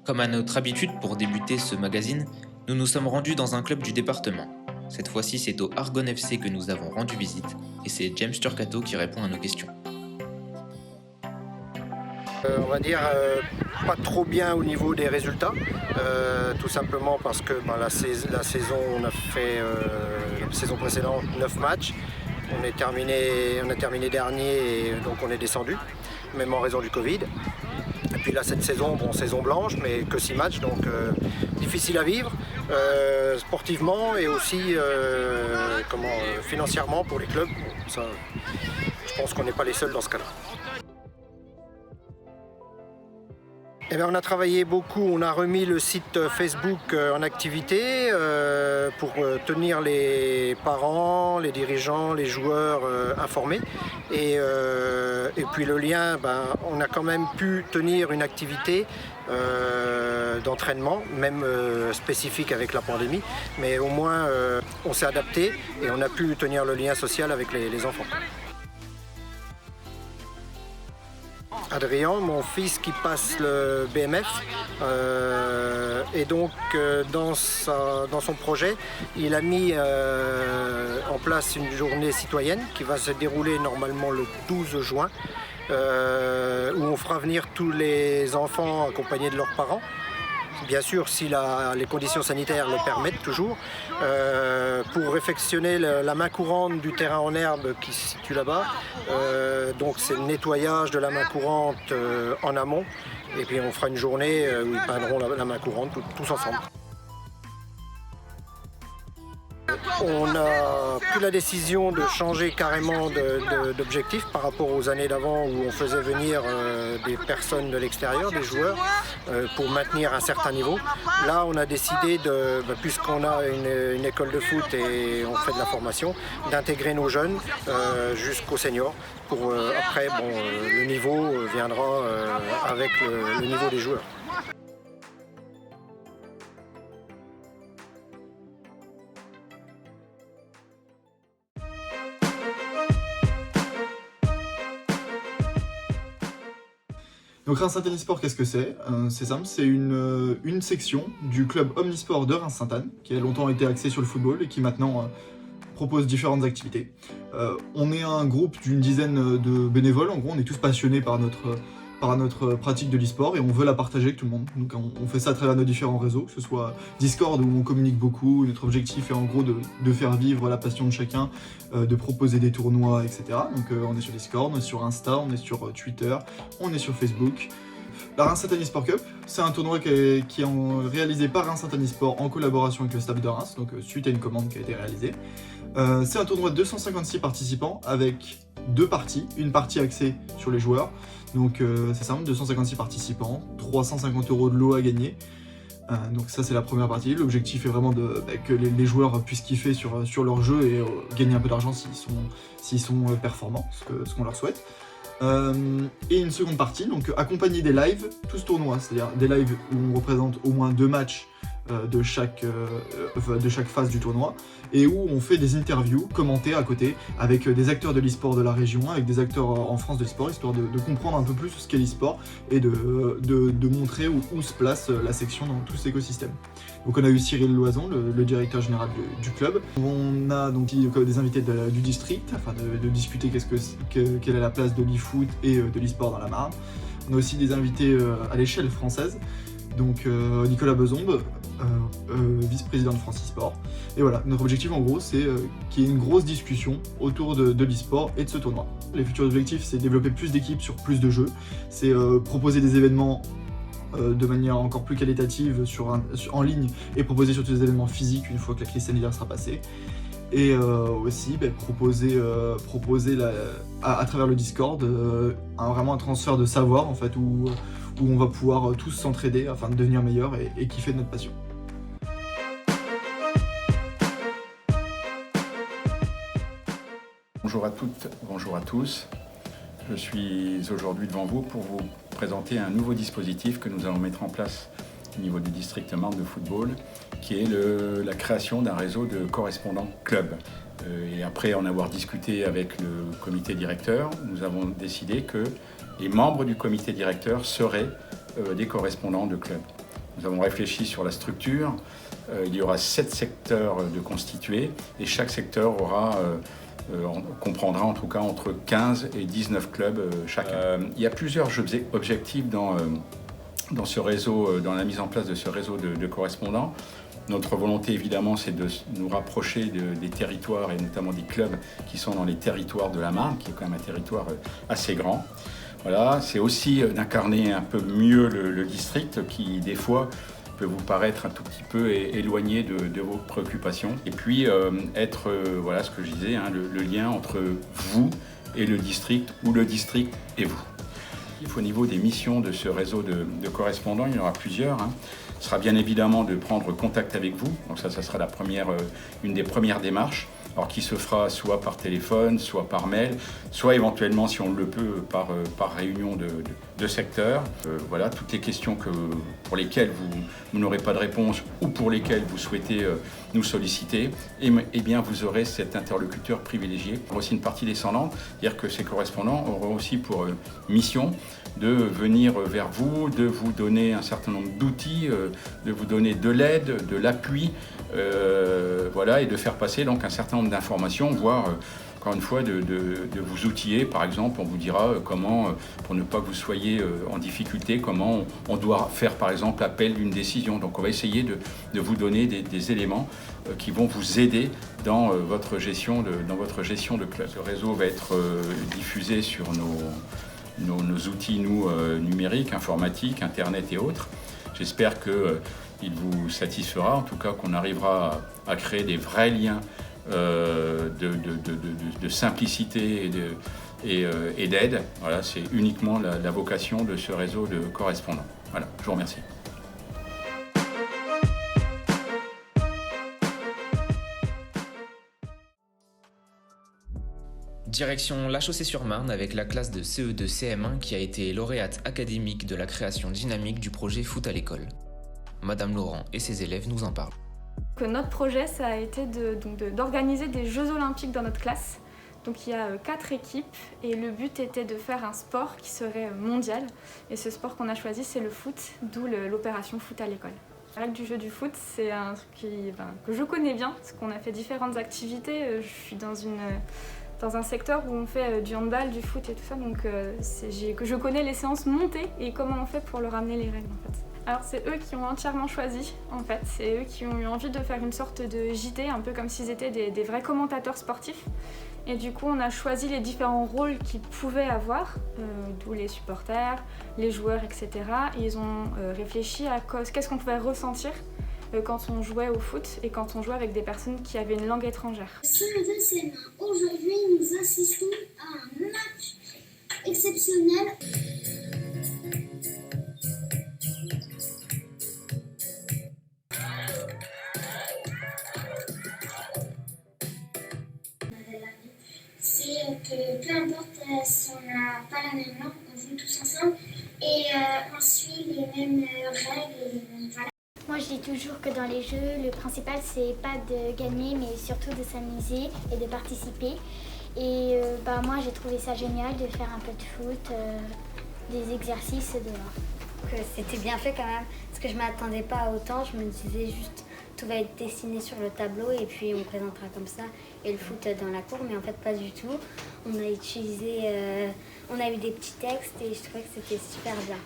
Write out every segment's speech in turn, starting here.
Comme à notre habitude pour débuter ce magazine, nous nous sommes rendus dans un club du département. Cette fois-ci, c'est au Argonne FC que nous avons rendu visite et c'est James Turcato qui répond à nos questions. On va dire pas trop bien au niveau des résultats, tout simplement parce que la saison, on a fait la saison précédente 9 matchs, on a terminé dernier et donc on est descendu, même en raison du Covid. Et puis là cette saison, saison blanche, mais que 6 matchs, donc difficile à vivre sportivement et aussi financièrement pour les clubs. Ça, je pense qu'on n'est pas les seuls dans ce cas-là. On a travaillé beaucoup, on a remis le site Facebook en activité pour tenir les parents, les dirigeants, les joueurs informés. Et puis le lien, on a quand même pu tenir une activité d'entraînement, même spécifique avec la pandémie, mais au moins on s'est adapté et on a pu tenir le lien social avec les enfants. Adrien, mon fils qui passe le BMF, et donc dans son projet, il a mis en place une journée citoyenne qui va se dérouler normalement le 12 juin, où on fera venir tous les enfants accompagnés de leurs parents. Bien sûr, si les conditions sanitaires le permettent toujours, pour réfectionner la main courante du terrain en herbe qui se situe là-bas. Donc c'est le nettoyage de la main courante en amont. Et puis on fera une journée où ils peindront la main courante tous ensemble. On a pris la décision de changer carrément d'objectif par rapport aux années d'avant où on faisait venir des personnes de l'extérieur, des joueurs, pour maintenir un certain niveau. Là, on a décidé, puisqu'on a une école de foot et on fait de la formation, d'intégrer nos jeunes jusqu'aux seniors. Pour après, le niveau viendra avec le niveau des joueurs. Donc Reims Sainte-Anne Sport, qu'est-ce que c'est? C'est simple, c'est une section du club Omnisport de Reims Sainte-Anne, qui a longtemps été axé sur le football et qui maintenant propose différentes activités. On est un groupe d'une dizaine de bénévoles, en gros on est tous passionnés par notre pratique de l'e-sport et on veut la partager avec tout le monde. Donc on fait ça à travers nos différents réseaux, que ce soit Discord où on communique beaucoup. Notre objectif est en gros de faire vivre la passion de chacun, de proposer des tournois, etc. Donc on est sur Discord, on est sur Insta, on est sur Twitter, on est sur Facebook. La Reims Sainte-Anne Sport Cup, c'est un tournoi qui est réalisé par Reims Sainte-Anne Sport en collaboration avec le staff de Reims, donc suite à une commande qui a été réalisée. C'est un tournoi de 256 participants avec deux parties, une partie axée sur les joueurs, donc c'est simple, 256 participants, 350 € de lot à gagner. Donc ça c'est la première partie, l'objectif est vraiment que les joueurs puissent kiffer sur leur jeu et gagner un peu d'argent s'ils sont performants, ce qu'on leur souhaite. Et une seconde partie, donc accompagner des lives, tout ce tournoi, c'est-à-dire des lives où on représente au moins 2 matchs de chaque phase du tournoi, et où on fait des interviews commentées à côté avec des acteurs de l'e-sport de la région, avec des acteurs en France de l'e-sport, histoire de comprendre un peu plus ce qu'est l'e-sport et de montrer où se place la section dans tout cet écosystème. Donc on a eu Cyril Loison, le directeur général du club. On a donc des invités du district, afin de discuter quelle est la place de l'e-foot et de l'e-sport dans la Marne. On a aussi des invités à l'échelle française, donc Nicolas Bezombe, vice-président de France e-sport. Et voilà, notre objectif en gros c'est qu'il y ait une grosse discussion autour de l'e-sport et de ce tournoi. Les futurs objectifs c'est développer plus d'équipes sur plus de jeux, c'est proposer des événements de manière encore plus qualitative en ligne et proposer surtout des événements physiques une fois que la crise sanitaire sera passée. Et aussi proposer à travers le Discord vraiment un transfert de savoir en fait où on va pouvoir tous s'entraider afin de devenir meilleurs et kiffer de notre passion. Bonjour à toutes, bonjour à tous. Je suis aujourd'hui devant vous pour vous présenter un nouveau dispositif que nous allons mettre en place au niveau du district Marne de football, qui est la création d'un réseau de correspondants club. Et après en avoir discuté avec le comité directeur, nous avons décidé que les membres du comité directeur seraient des correspondants de club. Nous avons réfléchi sur la structure. Il y aura 7 secteurs de constitués et chaque secteur comprendra en tout cas entre 15 et 19 clubs chacun. Il y a plusieurs objectifs dans ce réseau, dans la mise en place de ce réseau de correspondants. Notre volonté, évidemment, c'est de nous rapprocher des territoires et notamment des clubs qui sont dans les territoires de la Marne, qui est quand même un territoire assez grand. Voilà, c'est aussi d'incarner un peu mieux le district qui, des fois, peut vous paraître un tout petit peu éloigné de vos préoccupations. Et puis, être, voilà ce que je disais, hein, le lien entre vous et le district ou le district et vous. Au niveau des missions de ce réseau de correspondants, il y en aura plusieurs. Ce sera bien évidemment de prendre contact avec vous. Donc ça sera une des premières démarches. Alors qui se fera soit par téléphone, soit par mail, soit éventuellement, si on le peut, par réunion de secteur. Voilà, toutes les questions pour lesquelles vous n'aurez pas de réponse ou pour lesquelles vous souhaitez nous solliciter, eh bien vous aurez cet interlocuteur privilégié. Il y aura aussi une partie descendante, c'est-à-dire que ces correspondants auront aussi pour mission de venir vers vous, de vous donner un certain nombre d'outils, de vous donner de l'aide, de l'appui, voilà, et de faire passer donc un certain nombre d'informations, voire encore une fois de vous outiller. Par exemple, on vous dira comment, pour ne pas que vous soyez en difficulté, comment on doit faire par exemple appel d'une décision. Donc on va essayer de vous donner des éléments qui vont vous aider dans votre gestion de club. Ce réseau va être diffusé sur nos outils numériques, informatiques, Internet et autres. J'espère qu'il vous satisfera, en tout cas qu'on arrivera à créer des vrais liens de simplicité et d'aide. Voilà, c'est uniquement la vocation de ce réseau de correspondants. Voilà, je vous remercie. Direction La Chaussée-sur-Marne avec la classe de CE2 CM1 qui a été lauréate académique de la création dynamique du projet Foot à l'école. Madame Laurent et ses élèves nous en parlent. Notre projet, ça a été d'organiser des Jeux Olympiques dans notre classe. Donc il y a 4 équipes et le but était de faire un sport qui serait mondial. Et ce sport qu'on a choisi, c'est le foot, d'où l'opération Foot à l'école. La règle du jeu du foot, c'est un truc que je connais bien, parce qu'on a fait différentes activités. Je suis dans un secteur où on fait du handball, du foot et tout ça, donc je connais les séances montées et comment on fait pour leur amener les règles en fait. Alors c'est eux qui ont entièrement choisi en fait, c'est eux qui ont eu envie de faire une sorte de JT, un peu comme s'ils étaient des vrais commentateurs sportifs. Et du coup on a choisi les différents rôles qu'ils pouvaient avoir, d'où les supporters, les joueurs, etc. Et ils ont réfléchi à qu'est-ce qu'on pouvait ressentir quand on jouait au foot et quand on jouait avec des personnes qui avaient une langue étrangère. CE2 CM1, aujourd'hui nous assistons à un match exceptionnel. C'est que peu importe si on n'a pas la même langue, on joue tous ensemble et on suit les mêmes règles et les mêmes valeurs. Moi je dis toujours que dans les jeux, le principal c'est pas de gagner mais surtout de s'amuser et de participer. Et moi j'ai trouvé ça génial de faire un peu de foot, des exercices dehors. C'était bien fait quand même, parce que je m'attendais pas à autant, je me disais juste tout va être dessiné sur le tableau et puis on présentera comme ça et le foot dans la cour, mais en fait pas du tout. On a eu des petits textes et je trouvais que c'était super bien.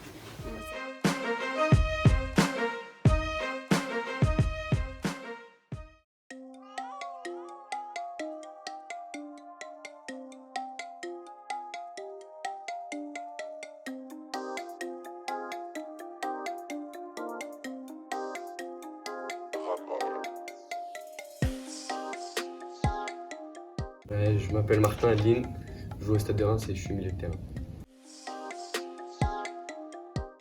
Je m'appelle Martin Adeline, je joue au Stade de Reims et je suis milieu de terrain.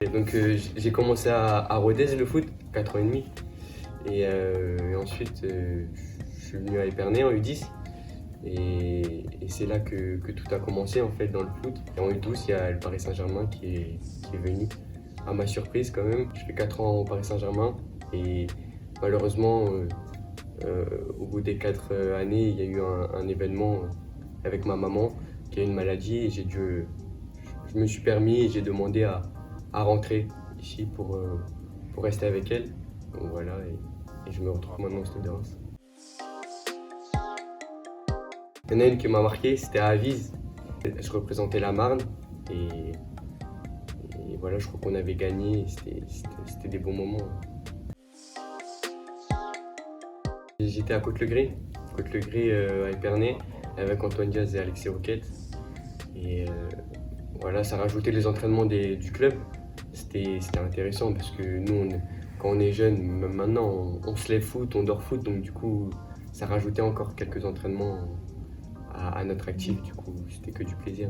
Et donc j'ai commencé à Rodez le foot, 4 ans et demi. Et ensuite je suis venu à Épernay en U10. Et c'est là que tout a commencé en fait dans le foot. Et en U12, il y a le Paris Saint-Germain qui est venu. À ma surprise quand même, je fais 4 ans au Paris Saint-Germain et malheureusement au bout des 4 années, il y a eu un événement avec ma maman qui a une maladie et je me suis permis et j'ai demandé à rentrer ici pour pour rester avec elle. Donc voilà, et je me retrouve maintenant au Stade de Reims. Il y en a une qui m'a marqué, c'était à Avise. Je représentais la Marne et voilà, je crois qu'on avait gagné, c'était des bons moments. J'étais à Côte-le-Gré à Épernay, avec Antoine Diaz et Alexis Roquette. Et voilà, ça rajoutait les entraînements du club. C'était intéressant parce que nous, quand on est jeune, même maintenant, on se lève foot, on dort foot, donc du coup, ça rajoutait encore quelques entraînements à notre actif, du coup, c'était que du plaisir.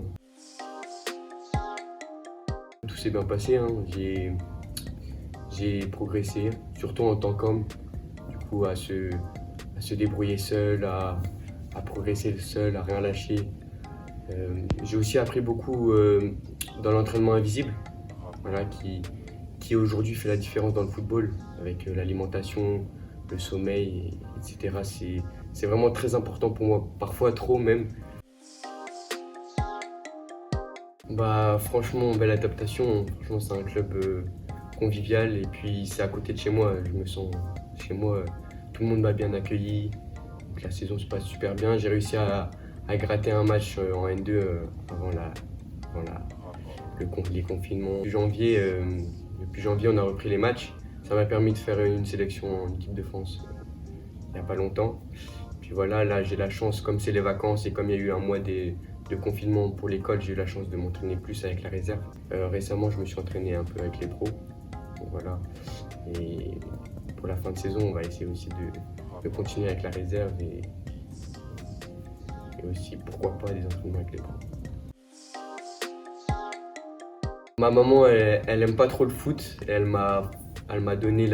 Tout s'est bien passé, hein. J'ai progressé, surtout en tant qu'homme, du coup, à se débrouiller seul, à progresser seul, à rien lâcher. J'ai aussi appris beaucoup dans l'entraînement invisible, voilà, qui aujourd'hui fait la différence dans le football, avec l'alimentation, le sommeil, etc. C'est vraiment très important pour moi, parfois trop même. Franchement, belle adaptation. Franchement, c'est un club convivial et puis c'est à côté de chez moi. Je me sens chez moi, tout le monde m'a bien accueilli. Donc, la saison se passe super bien. J'ai réussi à gratter un match en N2 avant les confinements. Depuis janvier, on a repris les matchs. Ça m'a permis de faire une sélection en équipe de France il n'y a pas longtemps. Puis voilà, là j'ai la chance, comme c'est les vacances et comme il y a eu un mois de confinement pour l'école, j'ai eu la chance de m'entraîner plus avec la réserve. Récemment, je me suis entraîné un peu avec les pros. Donc voilà. Et pour la fin de saison, on va essayer aussi de continuer avec la réserve et aussi, pourquoi pas, des entraînements avec les pros. Ma maman, elle aime pas trop le foot. Elle m'a donné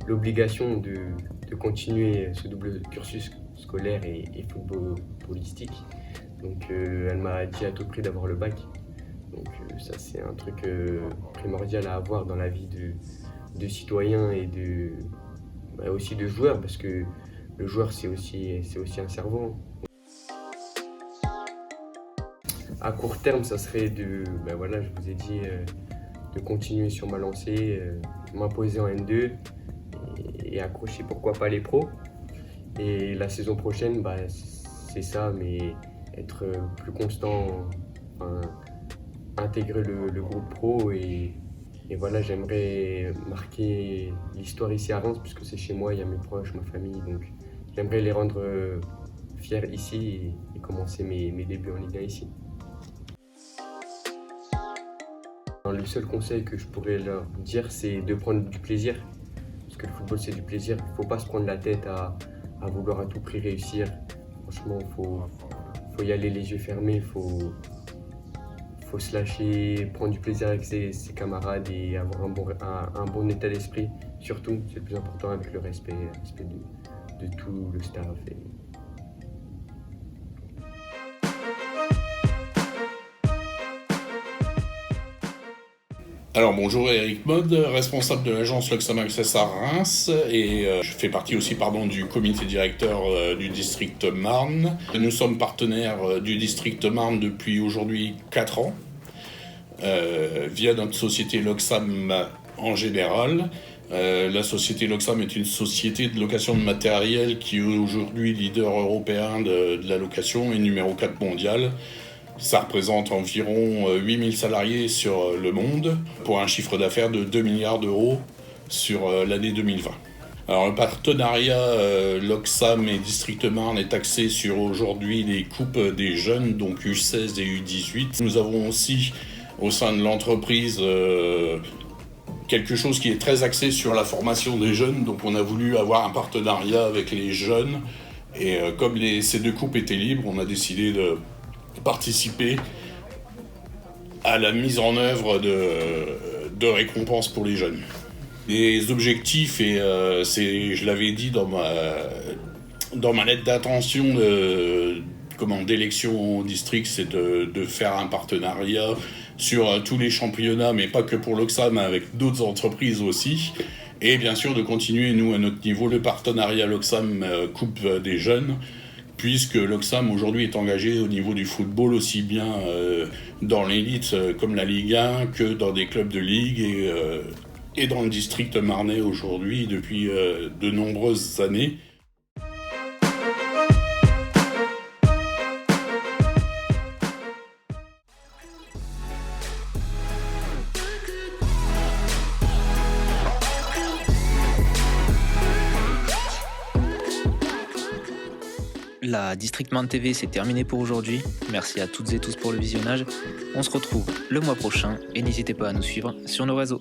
l'obligation de continuer ce double cursus scolaire et footballistique. Donc elle m'a dit à tout prix d'avoir le bac. Donc ça c'est un truc primordial à avoir dans la vie de citoyen et aussi de joueur, parce que le joueur c'est aussi un cerveau. À court terme, ça serait je vous ai dit, de continuer sur ma lancée, m'imposer en N2 et accrocher pourquoi pas les pros. Et la saison prochaine, c'est ça, mais être plus constant, intégrer le groupe pro et voilà, j'aimerais marquer l'histoire ici à Reims puisque c'est chez moi, il y a mes proches, ma famille, donc j'aimerais les rendre fiers ici et commencer mes débuts en Ligue 1 ici. Le seul conseil que je pourrais leur dire, c'est de prendre du plaisir, parce que le football c'est du plaisir. Il ne faut pas se prendre la tête à vouloir à tout prix réussir. Franchement, faut y aller les yeux fermés, faut se lâcher, prendre du plaisir avec ses camarades et avoir un bon état d'esprit. Surtout, c'est le plus important, avec le respect de tout le staff. Alors bonjour, Eric Mode, responsable de l'agence Loxam Access à Reims et je fais partie aussi du comité directeur du district Marne. Nous sommes partenaires du district Marne depuis aujourd'hui 4 ans via notre société Loxam en général. La société Loxam est une société de location de matériel qui est aujourd'hui leader européen de la location et numéro 4 mondial. Ça représente environ 8000 salariés sur le monde pour un chiffre d'affaires de 2 milliards d'euros sur l'année 2020. Alors le partenariat Loxam et District Marne est axé sur aujourd'hui les coupes des jeunes, donc U16 et U18. Nous avons aussi au sein de l'entreprise quelque chose qui est très axé sur la formation des jeunes, donc on a voulu avoir un partenariat avec les jeunes et comme ces 2 coupes étaient libres, on a décidé de participer à la mise en œuvre de récompenses pour les jeunes. Les objectifs, je l'avais dit dans ma lettre d'intention d'élection au district, c'est de faire un partenariat sur tous les championnats, mais pas que pour Loxam, avec d'autres entreprises aussi. Et bien sûr de continuer, nous, à notre niveau, le partenariat Loxam Coupe des Jeunes, puisque Loxam aujourd'hui est engagé au niveau du football aussi bien dans l'élite comme la Ligue 1 que dans des clubs de ligue et dans le district marnais aujourd'hui depuis de nombreuses années. La District Marne TV, c'est terminé pour aujourd'hui. Merci à toutes et tous pour le visionnage. On se retrouve le mois prochain et n'hésitez pas à nous suivre sur nos réseaux.